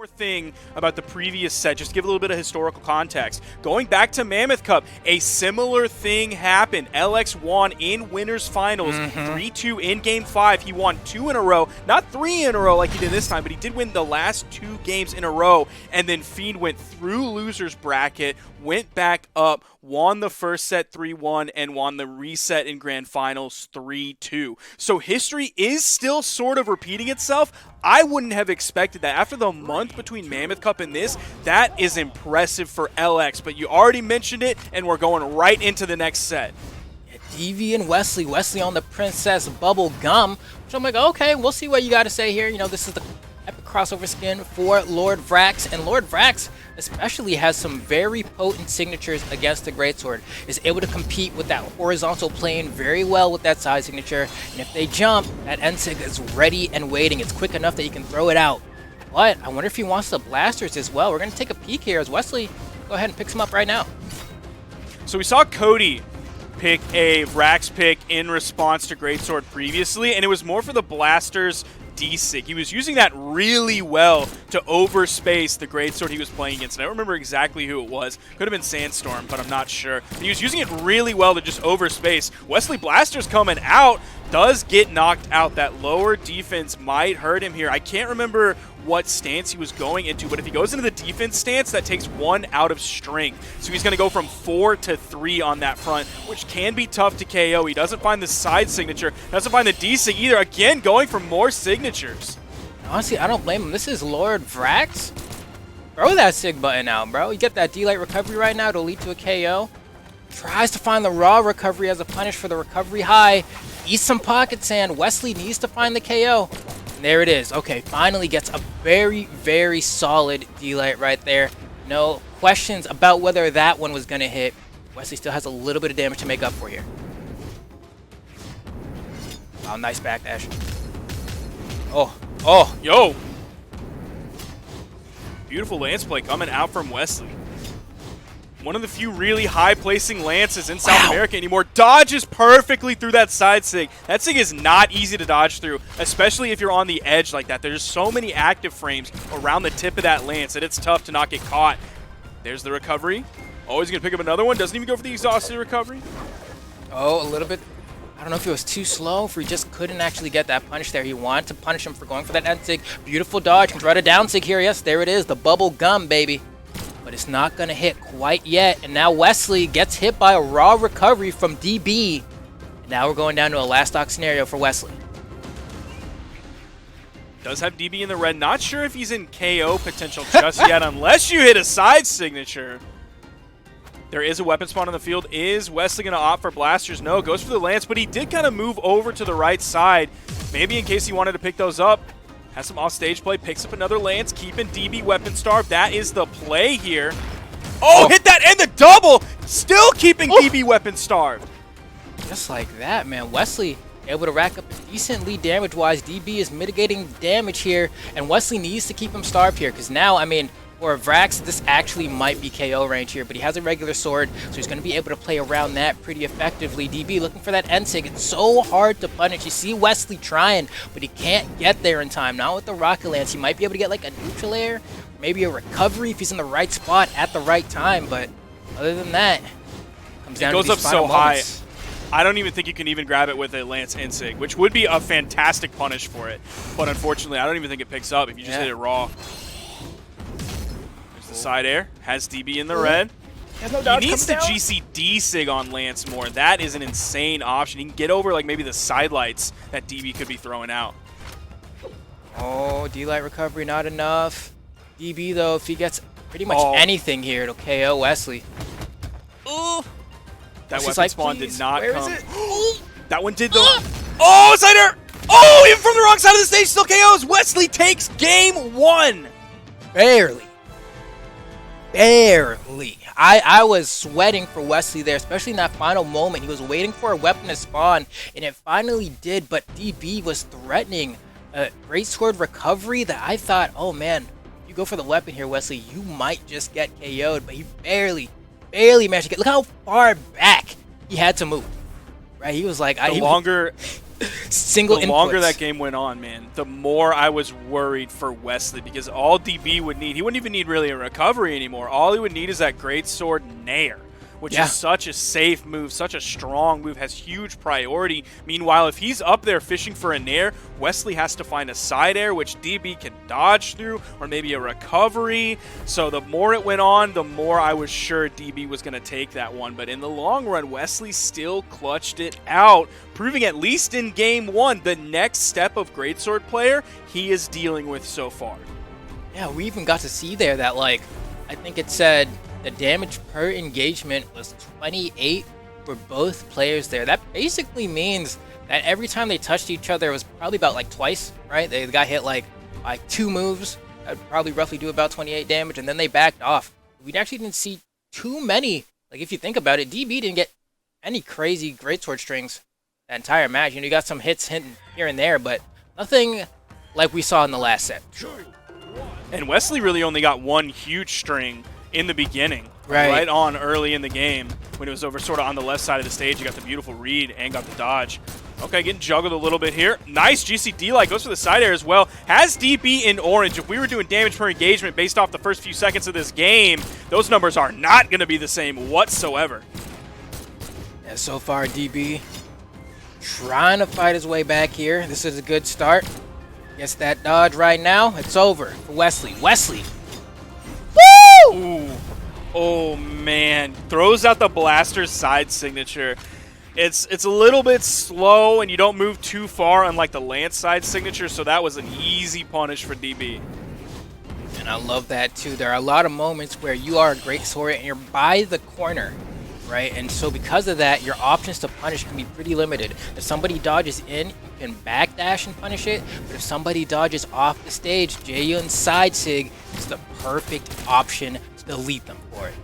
more thing about the previous set, just to give a little bit of historical context. Going back to Mammoth Cup, a similar thing happened. LX won in winners finals, 3-2 in game 5. He won 2 in a row, not 3 in a row like he did this time, but he did win the last 2 games in a row. And then Fiend went through losers bracket, went back up, won the first set 3-1, and won the reset in grand finals 3-2. So history is still sort of repeating itself. I wouldn't have expected that. After the month between Mammoth Cup and this, that is impressive for LX. But you already mentioned it, and we're going right into the next set. Yeah, DV and Wesley. Wesley on the Princess Bubble Gum. Which I'm like, okay, we'll see what you got to say here. You know, this is the epic crossover skin for Lord Vrax, and Lord Vrax especially has some very potent signatures against the Greatsword. Is able to compete with that horizontal plane very well with that side signature, and if they jump, that N-Sig is ready and waiting. It's quick enough that you can throw it out. But I wonder if he wants the blasters as well. We're going to take a peek here as Wesley go ahead and picks him up right now. So we saw Cody pick a Vrax pick in response to Greatsword previously, and it was more for the blasters D-Sig. He was using that really well to overspace the Greatsword he was playing against. And I don't remember exactly who it was. Could have been Sandstorm, but I'm not sure. But he was using it really well to just overspace. Wesley Blaster's coming out, does get knocked out. That lower defense might hurt him here. I can't remember what stance he was going into, but if he goes into the defense stance, that takes 1 out of strength. So he's going to go from 4 to 3 on that front, which can be tough to KO. He doesn't find the side signature, doesn't find the D-Sig either. Again, going for more signatures. Honestly, I don't blame him. This is Lord Vrax. Throw that Sig button out, bro. You get that D-Light recovery right now to lead to a KO. Tries to find the raw recovery as a punish for the recovery high. Eats some pocket sand. Wesley needs to find the KO. There it is. Okay, finally gets a very, very solid D-Light right there. No questions about whether that one was going to hit. Wesley still has a little bit of damage to make up for here. Wow, nice backdash. Oh, yo. Beautiful lance play coming out from Wesley. One of the few really high-placing lances in South America anymore. Dodges perfectly through that side sig. That sig is not easy to dodge through, especially if you're on the edge like that. There's so many active frames around the tip of that lance that it's tough to not get caught. There's the recovery. Oh, he's going to pick up another one. Doesn't even go for the exhausted recovery. Oh, a little bit. I don't know if it was too slow, if he just couldn't actually get that punish there. He wanted to punish him for going for that N-Sig. Beautiful dodge. Can try to down sig here. Yes, there it is. The bubble gum, baby. But it's not going to hit quite yet. And now Wesley gets hit by a raw recovery from DB. And now we're going down to a last stock scenario for Wesley. Does have DB in the red. Not sure if he's in KO potential just yet, unless you hit a side signature. There is a weapon spawn on the field. Is Wesley going to opt for blasters? No, goes for the lance, but he did kind of move over to the right side. Maybe in case he wanted to pick those up. Has some off-stage play, picks up another lance, keeping DB weapon starved. That is the play here. Oh, hit that and the double! Still keeping DB weapon starved. Just like that, man. Wesley able to rack up decent lead damage-wise. DB is mitigating damage here, and Wesley needs to keep him starved here, because now, I mean, for Vrax, this actually might be KO range here, but he has a regular sword, so he's going to be able to play around that pretty effectively. DB looking for that N-Sig. It's so hard to punish. You see Wesley trying, but he can't get there in time. Not with the Rocket Lance. He might be able to get like a neutral air, maybe a recovery if he's in the right spot at the right time, but other than that, comes down to these final moments. I don't even think you can even grab it with a Lance N-Sig, which would be a fantastic punish for it. But unfortunately, I don't even think it picks up if you just hit it raw. Side air, has DB in the red. No he needs to GCD sig on Lance more. That is an insane option. He can get over like maybe the side lights that DB could be throwing out. Oh, D-Light recovery, not enough. DB though, if he gets pretty much anything here, it'll KO Wesley. Ooh. That weapon like, spawn please, did not where come. Is it? That one did though. Oh, side air! Oh, even from the wrong side of the stage, still KOs. Wesley takes game 1. Barely. Barely. I was sweating for Wesley there, especially in that final moment. He was waiting for a weapon to spawn, and it finally did, but DB was threatening a Greatsword recovery that I thought, oh man, you go for the weapon here, Wesley, you might just get KO'd, but he barely managed to get. Look how far back he had to move. Right? He was like, single The longer inputs. that game went on, man, the more I was worried for Wesley, because all DB would need, he wouldn't even need really a recovery anymore. All he would need is that greatsword nair, which is such a safe move, such a strong move, has huge priority. Meanwhile, if he's up there fishing for a nair, Wesley has to find a side air, which DB can dodge through, or maybe a recovery. So the more it went on, the more I was sure DB was going to take that one. But in the long run, Wesley still clutched it out, proving at least in game one, the next step of greatsword player he is dealing with so far. Yeah, we even got to see there that, like, I think it said the damage per engagement was 28 for both players there. That basically means that every time they touched each other, it was probably about like twice, right? They got hit like 2 moves. That would probably roughly do about 28 damage, and then they backed off. We actually didn't see too many. Like, if you think about it, DB didn't get any crazy greatsword strings that entire match. You know, you got some hits hitting here and there, but nothing like we saw in the last set. And Wesley really only got one huge string in the beginning, right on early in the game when it was over sort of on the left side of the stage. You got the beautiful read and got the dodge. Okay, getting juggled a little bit here. Nice GCD light, goes for the side air as well. Has DB in orange. If we were doing damage per engagement based off the first few seconds of this game, those numbers are not going to be the same whatsoever. Yeah, so far DB trying to fight his way back here. This is a good start. Gets that dodge right now. It's over for Wesley. Wesley! Woo! Ooh. Oh, man. Throws out the blaster's side signature. It's a little bit slow, and you don't move too far, unlike the Lance side signature, so that was an easy punish for DB. And I love that, too. There are a lot of moments where you are a great sword and you're by the corner, right? And so because of that, your options to punish can be pretty limited. If somebody dodges in, you can backdash and punish it, but if somebody dodges off the stage, Jaehyun side sig is the perfect option to delete them for it.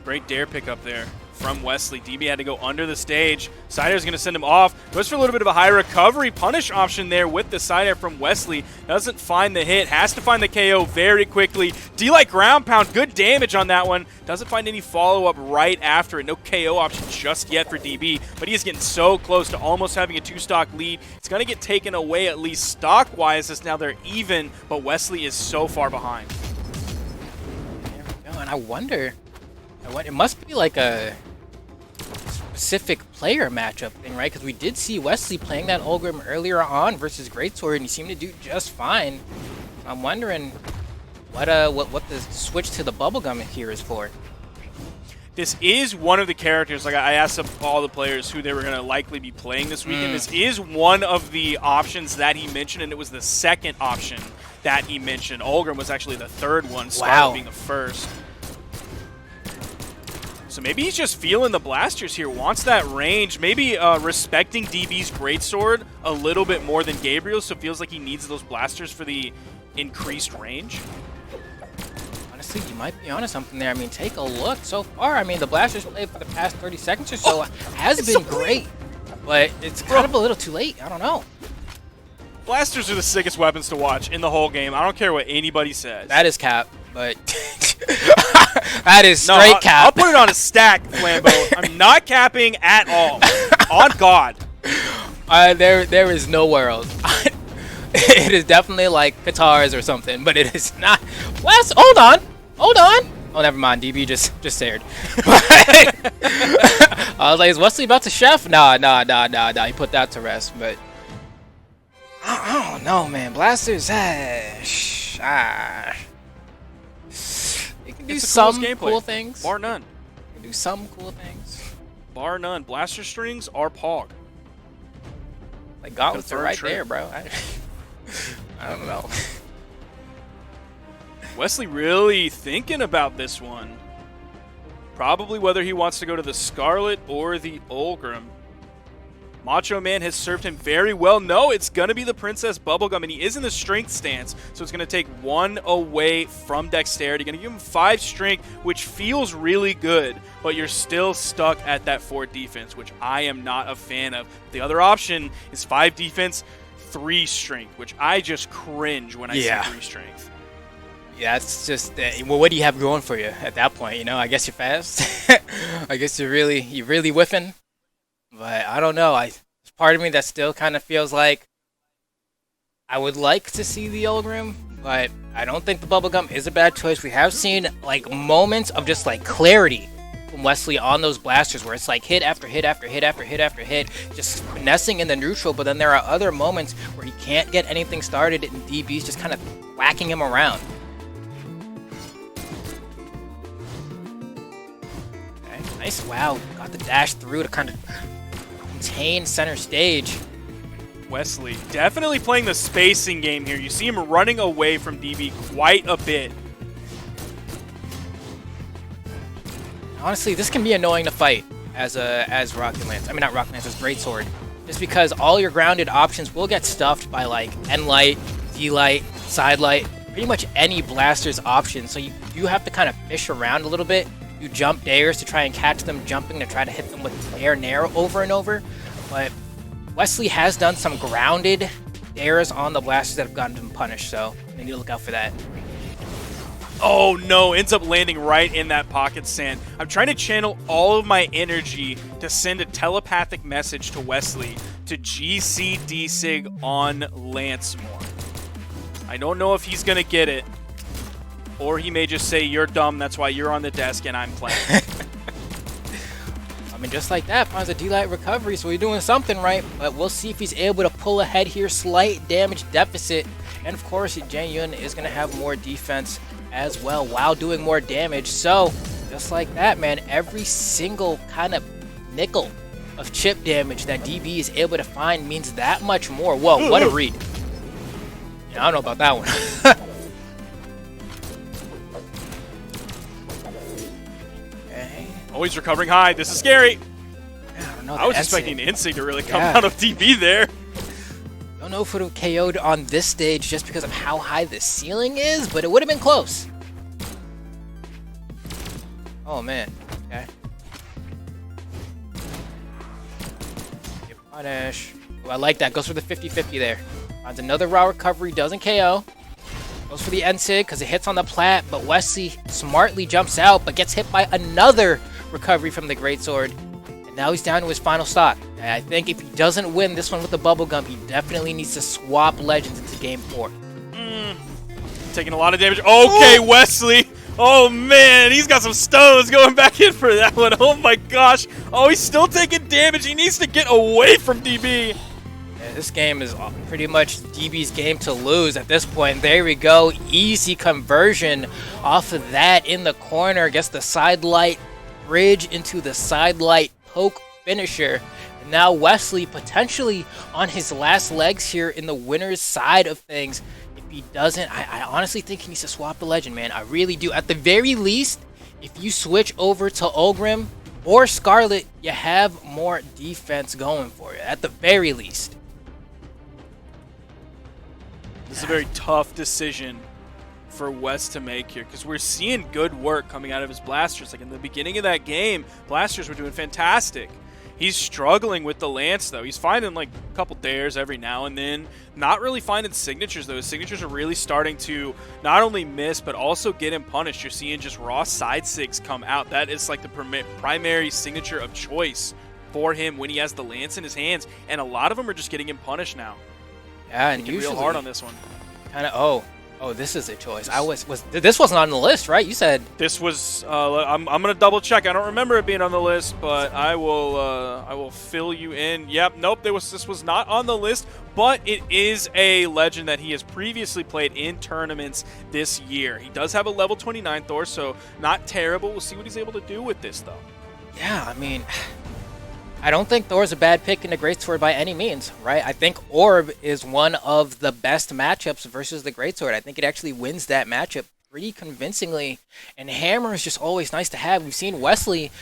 Great dare pick up there from Wesley. DB had to go under the stage. Side air is going to send him off. Goes for a little bit of a high recovery punish option there with the side air from Wesley. Doesn't find the hit. Has to find the KO very quickly. D-like ground pound. Good damage on that one. Doesn't find any follow-up right after it. No KO option just yet for DB. But he is getting so close to almost having a 2-stock lead. It's going to get taken away at least stock-wise as now they're even. But Wesley is so far behind. There we go. And I wonder, it must be like a specific player matchup thing, right? Because we did see Wesley playing that Ulgrim earlier on versus Greatsword, and he seemed to do just fine. I'm wondering what the switch to the bubblegum here is for. This is one of the characters, like I asked all the players who they were going to likely be playing this weekend. This is one of the options that he mentioned, and it was the second option that he mentioned. Ulgrim was actually the third one, Scarlet being the first. So maybe he's just feeling the blasters here, wants that range, maybe respecting DB's greatsword a little bit more than Gabriel, so feels like he needs those blasters for the increased range. Honestly, you might be onto something there. I mean, take a look so far. I mean, the blasters played for the past 30 seconds or so has been great, but it's kind of a little too late. I don't know. Blasters are the sickest weapons to watch in the whole game. I don't care what anybody says. That is cap, but that is straight cap. I'll put it on a stack, Flambeau. I'm not capping at all. On God. There is no world. It is definitely like guitars or something, but it is not. Wes, hold on. Oh, never mind. DB just stared. I was like, is Wesley about to chef? Nah. He put that to rest, but I don't know, man. Blasters, they can do some cool things. Bar none. They can do some cool things. Bar none. Blaster strings are Pog. Like gauntlets are right there, bro. I don't know. Wesley really thinking about this one. Probably whether he wants to go to the Scarlet or the Ulgrim. Macho Man has served him very well. No, it's going to be the Princess Bubblegum, and he is in the strength stance, so it's going to take 1 away from dexterity. Going to give him 5 strength, which feels really good, but you're still stuck at that 4 defense, which I am not a fan of. The other option is 5 defense, 3 strength, which I just cringe when I see 3 strength. Yeah, it's just, well, what do you have going for you at that point? You know, I guess you're fast. I guess you're really whiffing. But I don't know. It's part of me that still kind of feels like I would like to see the Ulgrim, but I don't think the bubblegum is a bad choice. We have seen like moments of just like clarity from Wesley on those blasters where it's like hit after hit after hit after hit after hit, just finessing in the neutral, but then there are other moments where he can't get anything started and DB's just kind of whacking him around. Okay, nice, wow, got the dash through to kind of contain center stage. Wesley definitely playing the spacing game here. You see him running away from DB quite a bit. Honestly, this can be annoying to fight as Rocket Lance. I mean, not Rocket Lance, as Greatsword. Just because all your grounded options will get stuffed by like N-Light, D-Light, Side Light, pretty much any blaster's option. So you have to kind of fish around a little bit. You jump dares to try and catch them jumping to try to hit them with air nair over and over. But Wesley has done some grounded dares on the blasters that have gotten him punished, so they need to look out for that. Oh no, ends up landing right in that pocket sand. I'm trying to channel all of my energy to send a telepathic message to Wesley to GC D-Sig on Lancemore. I don't know if he's going to get it, or he may just say, you're dumb, that's why you're on the desk and I'm playing. I mean, just like that, finds a D-Light recovery, so he's doing something right, but we'll see if he's able to pull ahead here. Slight damage deficit, and of course, Jang-Yun is going to have more defense as well while doing more damage. So just like that, man, every single kind of nickel of chip damage that DB is able to find means that much more. Whoa, what a read. Yeah, I don't know about that one. Okay. Always recovering high. This is scary. I don't know. I was expecting the Insig to really come out of DB there. Don't know if it would have KO'd on this stage just because of how high the ceiling is, but it would have been close. Oh, man. Okay. Get punish. Oh, I like that. Goes for the 50-50 there. Finds another raw recovery. Doesn't KO. Goes for the NSIG because it hits on the plat, but Wesley smartly jumps out, but gets hit by another recovery from the Greatsword. And now he's down to his final stock. And I think if he doesn't win this one with the bubblegum, he definitely needs to swap Legends into Game 4. Taking a lot of damage. Okay, Wesley. Oh, man. He's got some stones going back in for that one. Oh, my gosh. Oh, he's still taking damage. He needs to get away from DB. Yeah, this game is pretty much DB's game to lose at this point. There we go. Easy conversion off of that in the corner. Gets the side light bridge into the side light poke finisher. And now Wesley potentially on his last legs here in the winner's side of things. If he doesn't, I honestly think he needs to swap the Legend, man. I really do. At the very least, if you switch over to Ulgrim or Scarlet, you have more defense going for you. At the very least. This is a very tough decision for West to make here because we're seeing good work coming out of his blasters. Like in the beginning of that game, blasters were doing fantastic. He's struggling with the Lance, though. He's finding like a couple dares every now and then. Not really finding signatures, though. His signatures are really starting to not only miss, but also get him punished. You're seeing just raw side sigs come out. That is like the primary signature of choice for him when he has the Lance in his hands. And a lot of them are just getting him punished now. Yeah, and usually real hard on this one. Kind of, oh, this is a choice. This wasn't on the list, right? You said this was. I'm gonna double check. I don't remember it being on the list, but I will fill you in. Yep, nope. This was not on the list, but it is a legend that he has previously played in tournaments this year. He does have a level 29 Thor, so not terrible. We'll see what he's able to do with this, though. Yeah, I mean, I don't think Thor's a bad pick in the Greatsword by any means, right? I think Orb is one of the best matchups versus the Greatsword. I think it actually wins that matchup pretty convincingly. And Hammer is just always nice to have. We've seen Wesley,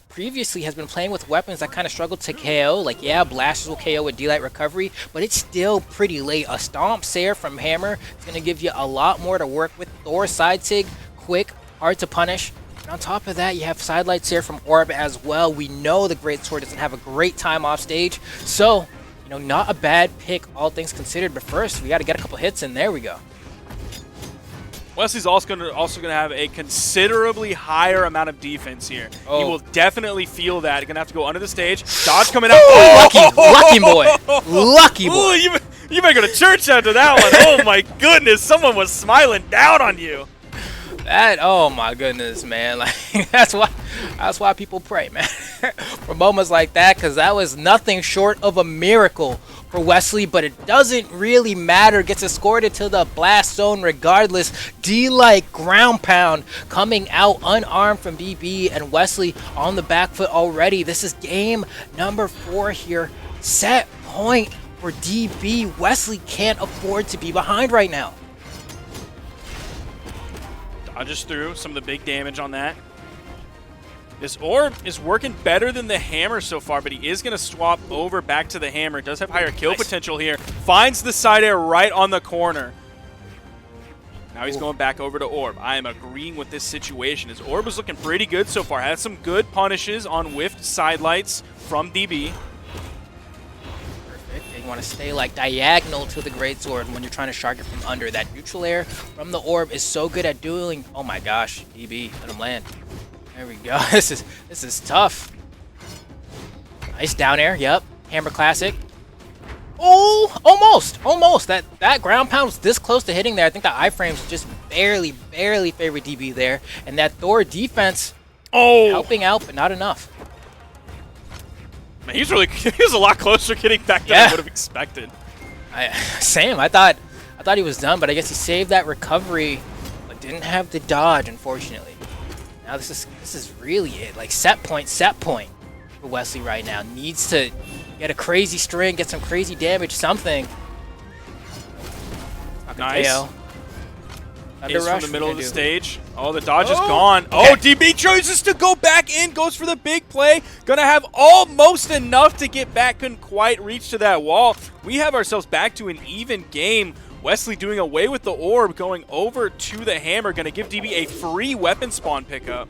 previously has been playing with weapons that kind of struggle to KO. Like, yeah, Blasters will KO with D-Light Recovery, but it's still pretty late. A Stomp Sayer from Hammer is going to give you a lot more to work with. Thor Side Sig, quick, hard to punish. On top of that, you have Sidelight Seer from Orb as well. We know the Greatsword doesn't have a great time off stage, so, not a bad pick, all things considered. But first, we got to get a couple hits in. There we go. Wesley's also gonna have a considerably higher amount of defense here. Oh. He will definitely feel that. He's gonna have to go under the stage. Dodge coming out. Lucky boy. Lucky boy. Ooh, you better go to church after that one. Oh my goodness, someone was smiling down on you. That, oh my goodness, man. Like that's why people pray, man. For moments like that, because that was nothing short of a miracle for Wesley, but it doesn't really matter. Gets escorted to the blast zone regardless. D-like ground pound coming out unarmed from DB, and Wesley on the back foot already. This is game number 4 here. Set point for DB. Wesley can't afford to be behind right now. Dodges through some of the big damage on that. This orb is working better than the hammer so far, but he is going to swap over back to the hammer. Does have higher kill potential here. Finds the side air right on the corner. Now he's going back over to orb. I am agreeing with this situation. His orb is looking pretty good so far. Has some good punishes on whiffed sidelights from DB. You want to stay like diagonal to the greatsword when you're trying to shark it from under. That neutral air from the orb is so good at dueling. Oh my gosh, DB, let him land. There we go. This is tough. Nice down air. Yep. Hammer classic. Oh, almost. That ground pound was this close to hitting there. I think the iframes just barely favored DB there, and that Thor defense helping out, but not enough. Man, he was a lot closer getting back than I would have expected. Same. I thought he was done, but I guess he saved that recovery, but didn't have the dodge, unfortunately. Now this is really it. Like set point for Wesley right now. Needs to get a crazy string, get some crazy damage, something. Nice. Is from the middle of the stage. Oh, the dodge is Oh, gone. okay. Oh, DB chooses to go back in. Goes for the big play. Gonna have almost enough to get back. Couldn't quite reach to that wall. We have ourselves back to an even game. Wesley doing away with the orb, going over to the hammer. Gonna give DB a free weapon spawn pickup.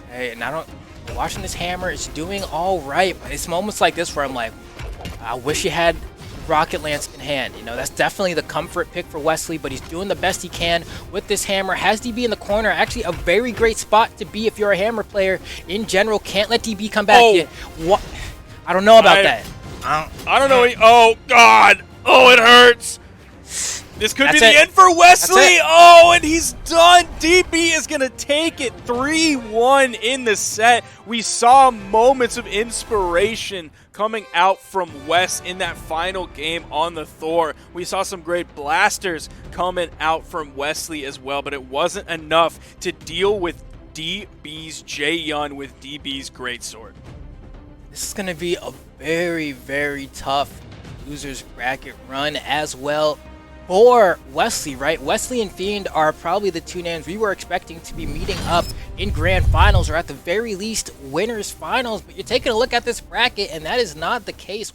Hey, and watching this hammer is doing all right, but it's moments like this where I'm like, I wish he had Rocket Lance in hand. You know, that's definitely the comfort pick for Wesley, but he's doing the best he can with this hammer. Has DB in the corner. Actually, a very great spot to be if you're a hammer player in general. Can't let DB come back. What? I don't know about that. I don't know. Oh, God. Oh, it hurts. This could be the end for Wesley. Oh, and he's done. DB is going to take it 3-1 in the set. We saw moments of inspiration coming out from Wes in that final game on the Thor. We saw some great blasters coming out from Wesley as well, but it wasn't enough to deal with DB's Jaehyun with DB's greatsword. This is going to be a very tough losers bracket run as well for Wesley, right? Wesley and Fiend are probably the two names we were expecting to be meeting up in grand finals, or at the very least winners finals, but you're taking a look at this bracket and that is not the case.